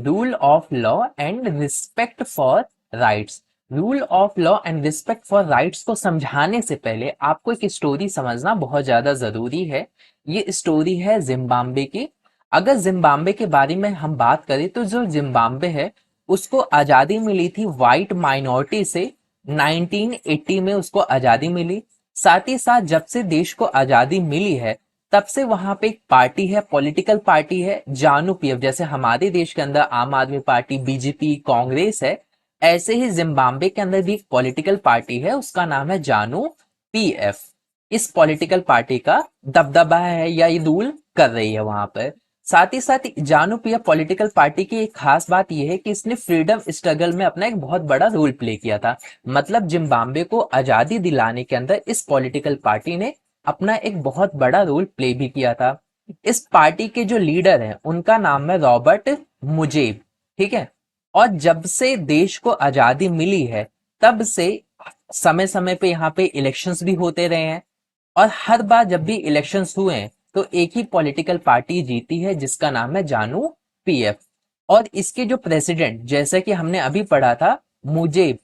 Rule of law and respect for rights. Rule of law and respect for rights को समझाने से पहले आपको एक स्टोरी समझना बहुत ज्यादा जरूरी है। ये स्टोरी है जिम्बाब्वे की। अगर जिम्बाब्वे के बारे में हम बात करें तो जो जिम्बाब्वे है उसको आजादी मिली थी वाइट माइनॉरिटी से। 1980 में उसको आजादी मिली। साथ ही साथ जब से देश को आजादी मिली है तब से वहां पे एक पार्टी है, पॉलिटिकल पार्टी है जानू पीएफ। जैसे हमारे देश के अंदर आम आदमी पार्टी, बीजेपी, कांग्रेस है, ऐसे ही जिम्बाब्वे के अंदर भी एक पॉलिटिकल पार्टी है, उसका नाम है जानू पीएफ। इस पॉलिटिकल पार्टी का दबदबा है या ये रूल कर रही है वहां पर। साथ ही साथ जानू पीएफ पॉलिटिकल पार्टी की एक खास बात यह है कि इसने फ्रीडम स्ट्रगल में अपना एक बहुत बड़ा रोल प्ले किया था। मतलब जिम्बाब्वे को आजादी दिलाने के अंदर इस पॉलिटिकल पार्टी ने अपना एक बहुत बड़ा रोल प्ले भी किया था। इस पार्टी के जो लीडर हैं उनका नाम है रॉबर्ट मुजेब। ठीक है। और जब से देश को आजादी मिली है तब से समय समय पे यहाँ पे इलेक्शंस भी होते रहे हैं। और हर बार जब भी इलेक्शंस हुए हैं तो एक ही पॉलिटिकल पार्टी जीती है जिसका नाम है जानू पीएफ। और इसके जो प्रेसिडेंट, जैसे कि हमने अभी पढ़ा था, मुजेब,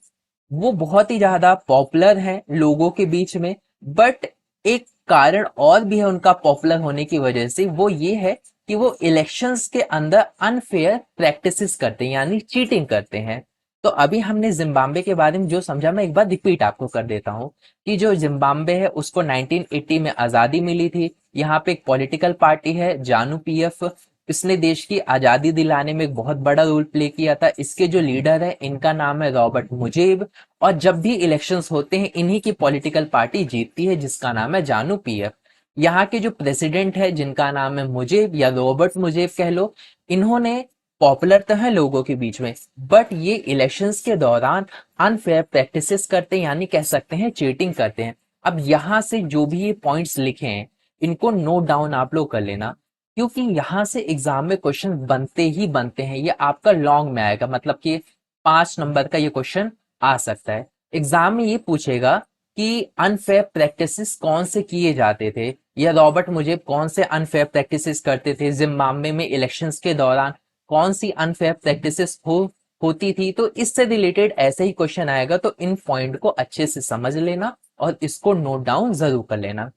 वो बहुत ही ज्यादा पॉपुलर है लोगों के बीच में। बट एक कारण और भी है उनका पॉपुलर होने की वजह से, वो ये है कि वो इलेक्शंस के अंदर अनफेयर प्रैक्टिसेस करते हैं, यानी चीटिंग करते हैं। तो अभी हमने जिम्बाब्वे के बारे में जो समझा मैं एक बार रिपीट आपको कर देता हूँ कि जो जिम्बाब्वे है उसको 1980 में आजादी मिली थी। यहाँ पे एक पॉलिटिकल पार्टी है जानू पीएफ, इसने देश की आजादी दिलाने में एक बहुत बड़ा रोल प्ले किया था। इसके जो लीडर है इनका नाम है रॉबर्ट मुजेब। और जब भी इलेक्शंस होते हैं इन्हीं की पॉलिटिकल पार्टी जीतती है जिसका नाम है जानू पीएफ। यहाँ के जो प्रेसिडेंट है जिनका नाम है मुजेब या रॉबर्ट मुजेब कह लो, इन्होंने पॉपुलर तो है लोगों के बीच में, बट ये इलेक्शंस के दौरान अनफेयर प्रैक्टिसेस करते हैं, यानी कह सकते हैं चीटिंग करते हैं। अब यहाँ से जो भी ये पॉइंट्स लिखे हैं इनको नोट डाउन आप लोग कर लेना, क्योंकि यहाँ से एग्जाम में क्वेश्चन बनते ही बनते हैं। ये आपका लॉन्ग में आएगा, मतलब कि 5 नंबर का ये क्वेश्चन आ सकता है। एग्जाम में ये पूछेगा कि अनफेयर प्रैक्टिसेस कौन से किए जाते थे, या रॉबर्ट मुजेब कौन से अनफेयर प्रैक्टिसेस करते थे जिम्बाब्वे में इलेक्शंस के दौरान, कौन सी अनफेयर प्रैक्टिसेस होती थी। तो इससे रिलेटेड ऐसे ही क्वेश्चन आएगा, तो इन पॉइंट को अच्छे से समझ लेना और इसको नोट डाउन जरूर कर लेना।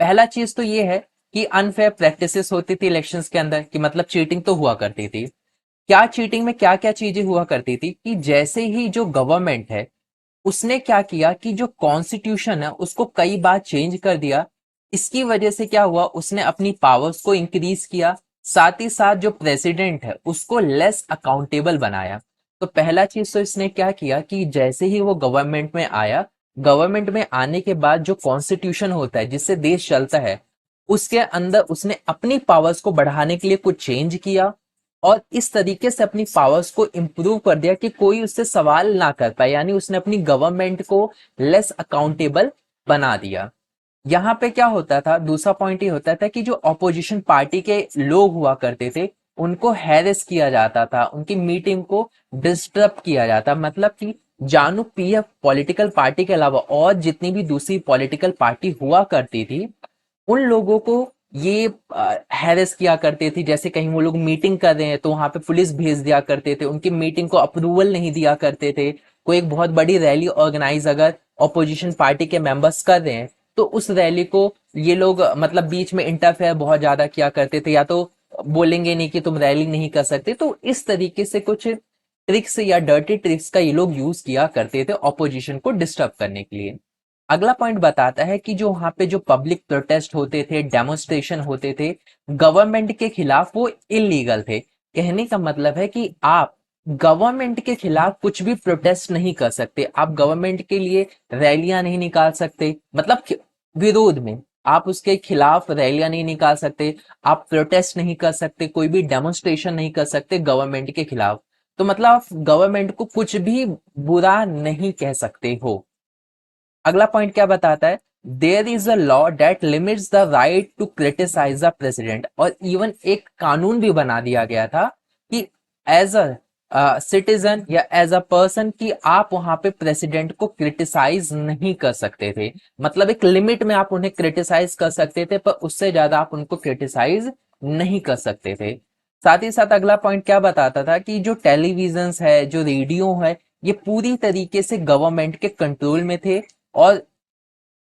पहला चीज तो ये है कि अनफेयर प्रैक्टिसेस होती थी इलेक्शंस के अंदर, कि मतलब चीटिंग तो हुआ करती थी। क्या चीटिंग में क्या क्या चीजें हुआ करती थी कि जैसे ही जो गवर्नमेंट है उसने क्या किया कि जो कॉन्स्टिट्यूशन है उसको कई बार चेंज कर दिया। इसकी वजह से क्या हुआ, उसने अपनी पावर्स को इंक्रीज किया। साथ ही साथ जो प्रेसिडेंट है उसको लेस अकाउंटेबल बनाया। तो पहला चीज तो इसने क्या किया कि जैसे ही वो गवर्नमेंट में आया, गवर्नमेंट में आने के बाद जो कॉन्स्टिट्यूशन होता है जिससे देश चलता है उसके अंदर उसने अपनी पावर्स को बढ़ाने के लिए कुछ चेंज किया। और इस तरीके से अपनी पावर्स को इंप्रूव कर दिया कि कोई उससे सवाल ना कर पाए, यानी उसने अपनी गवर्नमेंट को लेस अकाउंटेबल बना दिया। यहाँ पे क्या होता था, दूसरा पॉइंट ये होता था कि जो ऑपोजिशन पार्टी के लोग हुआ करते थे उनको हैरेस किया जाता था, उनकी मीटिंग को डिस्टर्ब किया जाता। मतलब कि जानू पीएफ पॉलिटिकल पार्टी के अलावा और जितनी भी दूसरी पॉलिटिकल पार्टी हुआ करती थी उन लोगों को ये हैरेस किया करते थे। जैसे कहीं वो लोग मीटिंग कर रहे हैं तो वहां पे पुलिस भेज दिया करते थे, उनकी मीटिंग को अप्रूवल नहीं दिया करते थे। कोई एक बहुत बड़ी रैली ऑर्गेनाइज अगर ऑपोजिशन पार्टी के मेंबर्स कर रहे हैं तो उस रैली को ये लोग मतलब बीच में इंटरफेयर बहुत ज्यादा किया करते थे, या तो बोलेंगे नहीं कि तुम रैली नहीं कर सकते। तो इस तरीके से कुछ ट्रिक्स या डर्टी ट्रिक्स का ये लोग यूज किया करते थे ऑपोजिशन को डिस्टर्ब करने के लिए। अगला पॉइंट बताता है कि जो वहां पे जो पब्लिक प्रोटेस्ट होते थे, डेमोन्स्ट्रेशन होते थे गवर्नमेंट के खिलाफ, वो इलीगल थे। कहने का मतलब है कि आप गवर्नमेंट के खिलाफ कुछ भी प्रोटेस्ट नहीं कर सकते, आप गवर्नमेंट के लिए रैलियां नहीं निकाल सकते, मतलब विरोध में आप उसके खिलाफ रैलियां नहीं निकाल सकते, आप प्रोटेस्ट नहीं कर सकते, कोई भी डेमोन्स्ट्रेशन नहीं कर सकते गवर्नमेंट के खिलाफ। तो मतलब आप गवर्नमेंट को कुछ भी बुरा नहीं कह सकते हो। अगला पॉइंट क्या बताता है, there is a law that limits the right to criticise the president. और इवन एक कानून भी बना दिया गया था कि एज अ सिटीजन या एज अ पर्सन कि आप वहां पे प्रेसिडेंट को क्रिटिसाइज नहीं कर सकते थे। मतलब एक लिमिट में आप उन्हें क्रिटिसाइज कर सकते थे पर उससे ज्यादा आप उनको क्रिटिसाइज नहीं कर सकते थे। साथ ही साथ अगला पॉइंट क्या बताता था कि जो टेलीविजन्स है, जो रेडियो है, ये पूरी तरीके से गवर्नमेंट के कंट्रोल में थे, और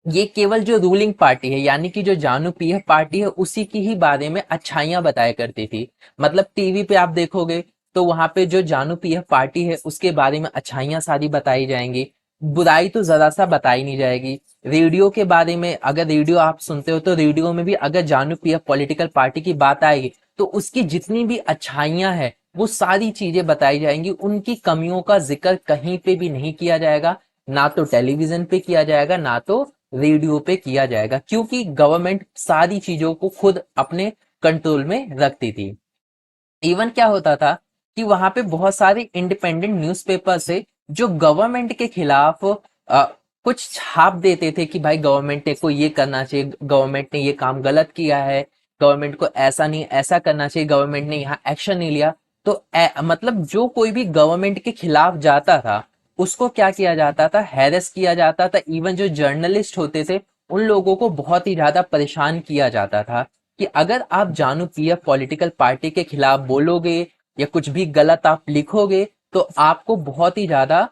ये केवल जो रूलिंग पार्टी है यानी कि जो जानू पीएफ पार्टी है उसी की ही बारे में अच्छाइयां बताया करती थी। मतलब टीवी पे आप देखोगे तो वहां पे जो जानू पीएफ पार्टी है उसके बारे में अच्छाइयां सारी बताई जाएंगी, बुराई तो जरा सा बताई नहीं जाएगी। रेडियो के बारे में अगर रेडियो आप सुनते हो तो रेडियो में भी अगर जानू पीएफ पॉलिटिकल पार्टी की बात आएगी तो उसकी जितनी भी अच्छाइयां हैं वो सारी चीजें बताई जाएंगी, उनकी कमियों का जिक्र कहीं पे भी नहीं किया जाएगा, ना तो टेलीविजन पे किया जाएगा ना तो रेडियो पे किया जाएगा, क्योंकि गवर्नमेंट सारी चीजों को खुद अपने कंट्रोल में रखती थी। इवन क्या होता था कि वहां पे बहुत सारे इंडिपेंडेंट न्यूज़पेपर से जो गवर्नमेंट के खिलाफ कुछ छाप देते थे कि भाई गवर्नमेंट को ये करना चाहिए, गवर्नमेंट ने ये काम गलत किया है, गवर्नमेंट को ऐसा नहीं ऐसा करना चाहिए, गवर्नमेंट ने यहाँ एक्शन नहीं लिया। तो मतलब जो कोई भी गवर्नमेंट के खिलाफ जाता था उसको क्या किया जाता था, हैरेस किया जाता था। इवन जो जर्नलिस्ट होते थे उन लोगों को बहुत ही ज्यादा परेशान किया जाता था कि अगर आप जानू पीएफ पॉलिटिकल पार्टी के खिलाफ बोलोगे या कुछ भी गलत आप लिखोगे तो आपको बहुत ही ज्यादा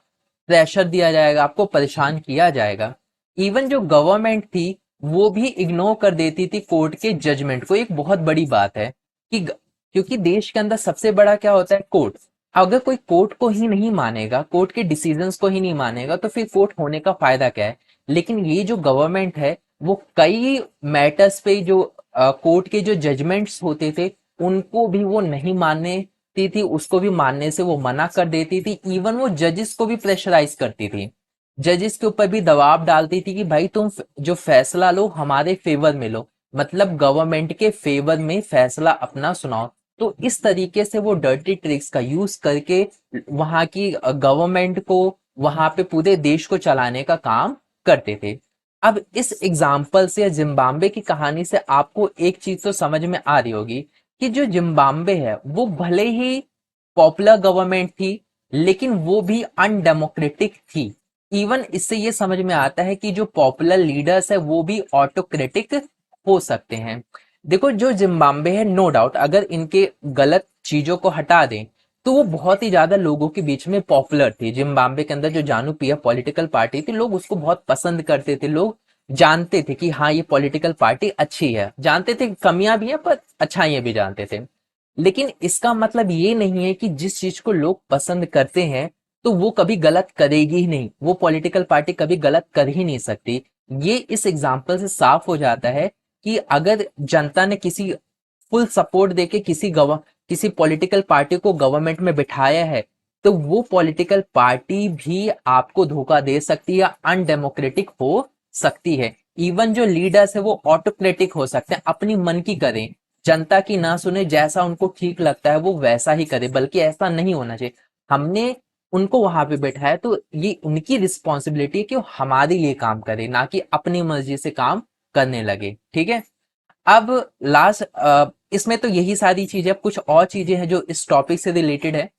प्रेशर दिया जाएगा, आपको परेशान किया जाएगा। इवन जो गवर्नमेंट थी वो भी इग्नोर कर देती थी कोर्ट के जजमेंट को। एक बहुत बड़ी बात है कि क्योंकि देश के अंदर सबसे बड़ा क्या होता है, कोर्ट। अगर कोई कोर्ट को ही नहीं मानेगा, कोर्ट के डिसीजंस को ही नहीं मानेगा तो फिर कोर्ट होने का फायदा क्या है। लेकिन ये जो गवर्नमेंट है वो कई मैटर्स पे जो कोर्ट के जो जजमेंट्स होते थे उनको भी वो नहीं मानने थी, उसको भी मानने से वो मना कर देती थी। इवन वो जजेस को भी प्रेशराइज करती थी, जजेस के ऊपर भी दबाव डालती थी कि भाई तुम जो फैसला लो हमारे फेवर में लो, मतलब गवर्नमेंट के फेवर में फैसला अपना सुनाओ। तो इस तरीके से वो डर्टी ट्रिक्स का यूज करके वहां की गवर्नमेंट को, वहां पे पूरे देश को चलाने का काम करते थे। अब इस एग्जाम्पल से या जिम्बाब्वे की कहानी से आपको एक चीज तो समझ में आ रही होगी कि जो जिम्बाब्वे है वो भले ही पॉपुलर गवर्नमेंट थी लेकिन वो भी अनडेमोक्रेटिक थी। इवन इससे ये समझ में आता है कि जो पॉपुलर लीडर्स है वो भी ऑटोक्रेटिक हो सकते हैं। देखो जो जिम्बाब्वे है, नो डाउट अगर इनके गलत चीजों को हटा दें तो वो बहुत ही ज्यादा लोगों के बीच में पॉपुलर थी। जिम्बाब्वे के अंदर जो जानू पीएफ पॉलिटिकल पार्टी थी लोग उसको बहुत पसंद करते थे, लोग जानते थे कि हाँ ये पॉलिटिकल पार्टी अच्छी है, जानते थे कमियां भी हैं पर अच्छाइयां भी जानते थे। लेकिन इसका मतलब ये नहीं है कि जिस चीज को लोग पसंद करते हैं तो वो कभी गलत करेगी ही नहीं, वो पॉलिटिकल पार्टी कभी गलत कर ही नहीं सकती। ये इस एग्जाम्पल से साफ हो जाता है कि अगर जनता ने किसी फुल सपोर्ट देके किसी पॉलिटिकल पार्टी को गवर्नमेंट में बिठाया है तो वो पॉलिटिकल पार्टी भी आपको धोखा दे सकती है या अनडेमोक्रेटिक हो सकती है। इवन जो लीडर्स है वो ऑटोक्रेटिक हो सकते हैं, अपनी मन की करें, जनता की ना सुने, जैसा उनको ठीक लगता है वो वैसा ही करे, बल्कि ऐसा नहीं होना चाहिए। हमने उनको वहां पे बैठाया तो ये उनकी रिस्पॉन्सिबिलिटी है कि वो हमारे लिए काम करे, ना कि अपनी मर्जी से काम करने लगे। ठीक है। अब लास्ट इसमें तो यही सारी चीजें, अब कुछ और चीजें हैं जो इस टॉपिक से रिलेटेड है।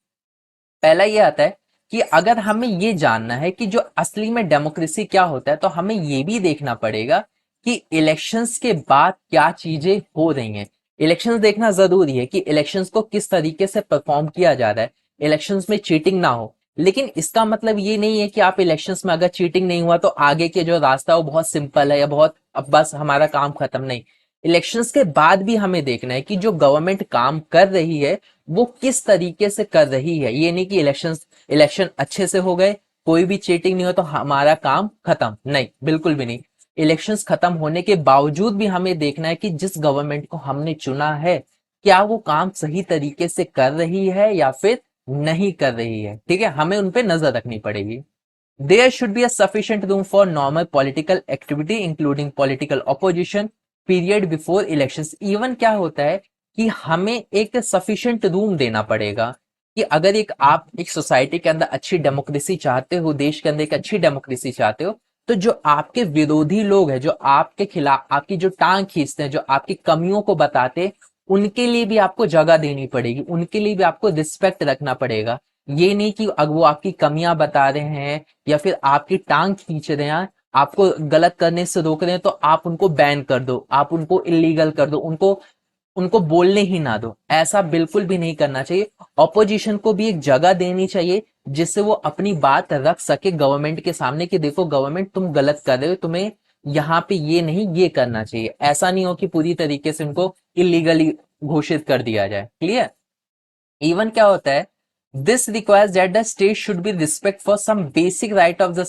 पहला ये आता है कि अगर हमें ये जानना है कि जो असली में डेमोक्रेसी क्या होता है तो हमें ये भी देखना पड़ेगा कि इलेक्शंस के बाद क्या चीजें हो रही हैं। इलेक्शंस देखना जरूरी है कि इलेक्शंस को किस तरीके से परफॉर्म किया जा रहा है, इलेक्शंस में चीटिंग ना हो। लेकिन इसका मतलब ये नहीं है कि आप इलेक्शंस में अगर चीटिंग नहीं हुआ तो आगे के जो रास्ता है वो बहुत सिंपल है या बहुत अब बस हमारा काम खत्म, नहीं। इलेक्शंस के बाद भी हमें देखना है कि जो गवर्नमेंट काम कर रही है वो किस तरीके से कर रही है। ये नहीं कि इलेक्शन अच्छे से हो गए, कोई भी चीटिंग नहीं हो तो हमारा काम खत्म, नहीं, बिल्कुल भी नहीं। इलेक्शंस खत्म होने के बावजूद भी हमें देखना है कि जिस गवर्नमेंट को हमने चुना है क्या वो काम सही तरीके से कर रही है या फिर नहीं कर रही है। ठीक है, हमें उन पे नजर रखनी पड़ेगी। There should be a sufficient room for normal political activity including political opposition period before elections। Even क्या होता है कि हमें एक sufficient room देना पड़ेगा कि अगर आप एक सोसाइटी के अंदर अच्छी डेमोक्रेसी चाहते हो, देश के अंदर एक अच्छी डेमोक्रेसी चाहते हो, तो जो आपके विरोधी लोग हैं, जो आपके खिलाफ आपकी जो टांग खींचते हैं, जो आपकी कमियों को बताते, उनके लिए भी आपको जगह देनी पड़ेगी, उनके लिए भी आपको रिस्पेक्ट रखना पड़ेगा। ये नहीं कि अगर वो आपकी कमियां बता रहे हैं या फिर आपकी टांग खींच रहे हैं, आपको गलत करने से रोक रहे हैं तो आप उनको बैन कर दो, आप उनको इलीगल कर दो, उनको उनको बोलने ही ना दो, ऐसा बिल्कुल भी नहीं करना चाहिए। ऑपोजिशन को भी एक जगह देनी चाहिए जिससे वो अपनी बात रख सके गवर्नमेंट के सामने कि देखो गवर्नमेंट तुम गलत कर रहे हो, तुम्हें यहाँ पे ये नहीं ये करना चाहिए। ऐसा नहीं हो कि पूरी तरीके से उनको इलीगली घोषित कर दिया जाए। क्लियर? इवन क्या होता है, this requires that the state should be respect for some basic right of the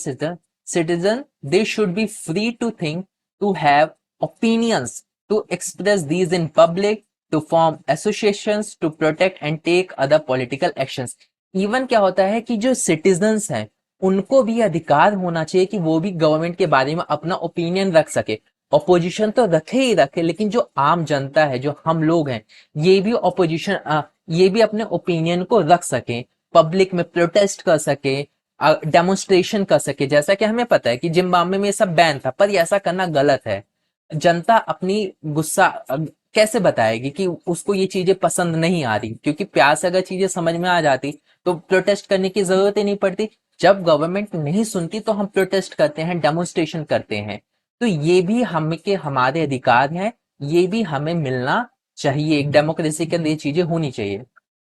citizen, they should be free to think, to have opinions, to express these in public, to form associations, to protect and take other political actions। Even क्या होता है कि जो citizens हैं उनको भी अधिकार होना चाहिए कि वो भी गवर्नमेंट के बारे में अपना ओपिनियन रख सके। ऑपोजिशन तो रखे ही रखे, लेकिन जो आम जनता है, जो हम लोग हैं, ये भी ऑपोजिशन ये भी अपने ओपिनियन को रख सके, पब्लिक में प्रोटेस्ट कर सके, डेमोन्स्ट्रेशन कर सके। जैसा कि हमें पता है कि जिम्बाब्वे में ये सब बैन था, पर ये ऐसा करना गलत है। जनता अपनी गुस्सा कैसे बताएगी कि उसको ये चीजें पसंद नहीं आ रही, क्योंकि प्यार से अगर चीजें समझ में आ जाती तो प्रोटेस्ट करने की जरूरत ही नहीं पड़ती। जब गवर्नमेंट नहीं सुनती तो हम प्रोटेस्ट करते हैं, डेमोन्स्ट्रेशन करते हैं। तो ये भी हमारे अधिकार हैं, ये भी हमें मिलना चाहिए। एक डेमोक्रेसी के अंदर ये चीजें होनी चाहिए।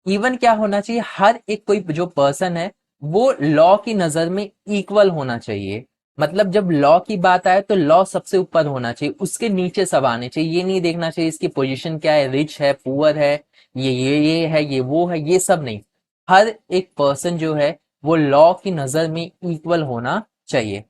इवन क्या होना चाहिए, हर एक कोई जो पर्सन है वो लॉ की नजर में इक्वल होना चाहिए। मतलब जब लॉ की बात आए तो लॉ सबसे ऊपर होना चाहिए, उसके नीचे सब आने चाहिए। ये नहीं देखना चाहिए इसकी पोजीशन क्या है, रिच है, पुअर है, ये है, ये वो है, ये सब नहीं। हर एक पर्सन जो है वो लॉ की नजर में इक्वल होना चाहिए।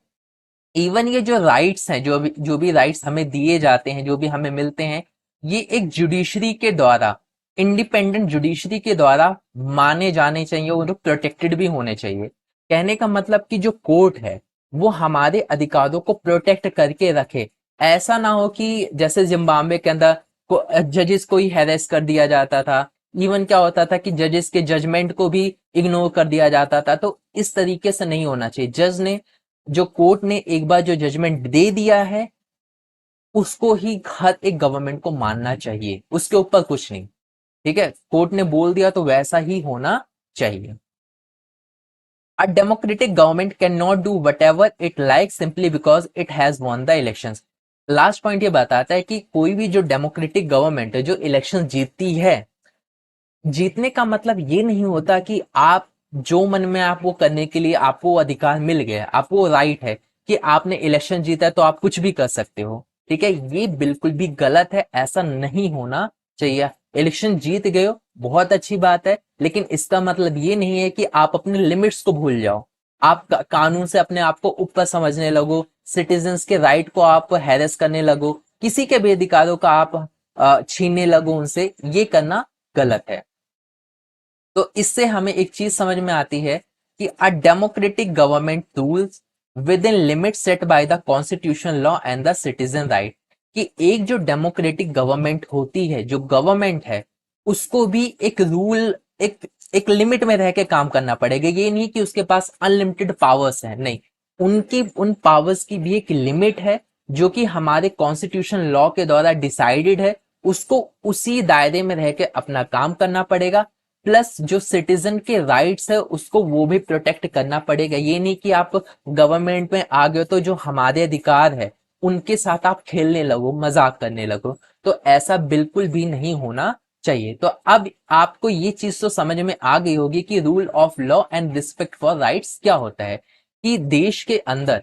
इवन ये जो राइट्स हैं, जो भी राइट्स हमें दिए जाते हैं, जो भी हमें मिलते हैं, ये एक जुडिशरी के द्वारा, इंडिपेंडेंट जुडिशरी के द्वारा माने जाने चाहिए और प्रोटेक्टेड भी होने चाहिए। कहने का मतलब कि जो कोर्ट है वो हमारे अधिकारों को प्रोटेक्ट करके रखे। ऐसा ना हो कि जैसे जिम्बाब्वे के अंदर जजेस को ही हैरेस कर दिया जाता था। इवन क्या होता था कि जजेस के जजमेंट को भी इग्नोर कर दिया जाता था। तो इस तरीके से नहीं होना चाहिए। जो कोर्ट ने एक बार जो जजमेंट दे दिया है उसको ही हर एक गवर्नमेंट को मानना चाहिए, उसके ऊपर कुछ नहीं। ठीक है, कोर्ट ने बोल दिया तो वैसा ही होना चाहिए। A democratic government cannot do whatever it likes simply because it has won the elections। Last point ये बताता है कि कोई भी जो डेमोक्रेटिक गवर्नमेंट है जो इलेक्शन जीतती है, जीतने का मतलब ये नहीं होता कि आप जो मन में आप वो करने के लिए आपको अधिकार मिल गया, आपको राइट है कि आपने इलेक्शन जीता है तो आप कुछ भी कर सकते हो। ठीक है, ये बिल्कुल भी गलत है, ऐसा नहीं होना चाहिए। इलेक्शन जीत गए हो बहुत अच्छी बात है, लेकिन इसका मतलब ये नहीं है कि आप अपने लिमिट्स को भूल जाओ, आप कानून से अपने आप को ऊपर समझने लगो, सिटीजन्स के राइट को आप हैरेस करने लगो, किसी के भी अधिकारों का आप छीनने लगो उनसे। ये करना गलत है। तो इससे हमें एक चीज समझ में आती है कि a democratic government rules with in limit set by the constitution law and the citizen right. कि एक जो डेमोक्रेटिक गवर्नमेंट होती है, जो गवर्नमेंट है, उसको भी एक रूल, एक लिमिट में रह के काम करना पड़ेगा। ये नहीं कि उसके पास अनलिमिटेड पावर्स है, नहीं, उनकी उन पावर्स की भी एक लिमिट है जो कि हमारे कॉन्स्टिट्यूशन लॉ के द्वारा डिसाइडेड है। उसको उसी दायरे में रह के अपना काम करना पड़ेगा। प्लस जो सिटीजन के राइट्स है उसको वो भी प्रोटेक्ट करना पड़ेगा। ये नहीं कि आप गवर्नमेंट में आ गए तो जो हमारे अधिकार है उनके साथ आप खेलने लगो, मजाक करने लगो। तो ऐसा बिल्कुल भी नहीं होना चाहिए। तो अब आपको ये चीज तो समझ में आ गई होगी कि rule of law and respect for rights क्या होता है। कि देश के अंदर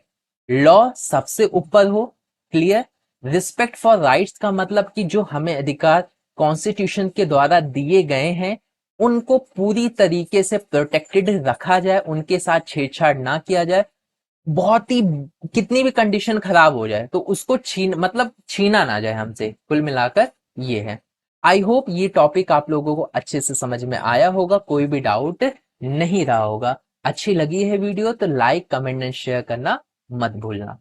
लॉ सबसे ऊपर हो। क्लियर? रिस्पेक्ट फॉर राइट्स का मतलब कि जो हमें अधिकार कॉन्स्टिट्यूशन के द्वारा दिए गए हैं उनको पूरी तरीके से प्रोटेक्टेड रखा जाए, उनके साथ छेड़छाड़ ना किया जाए। बहुत ही कितनी भी कंडीशन खराब हो जाए तो उसको छीना ना जाए हमसे। कुल मिलाकर ये है। आई होप ये टॉपिक आप लोगों को अच्छे से समझ में आया होगा, कोई भी डाउट नहीं रहा होगा। अच्छी लगी है वीडियो तो लाइक, कमेंट एंड शेयर करना मत भूलना।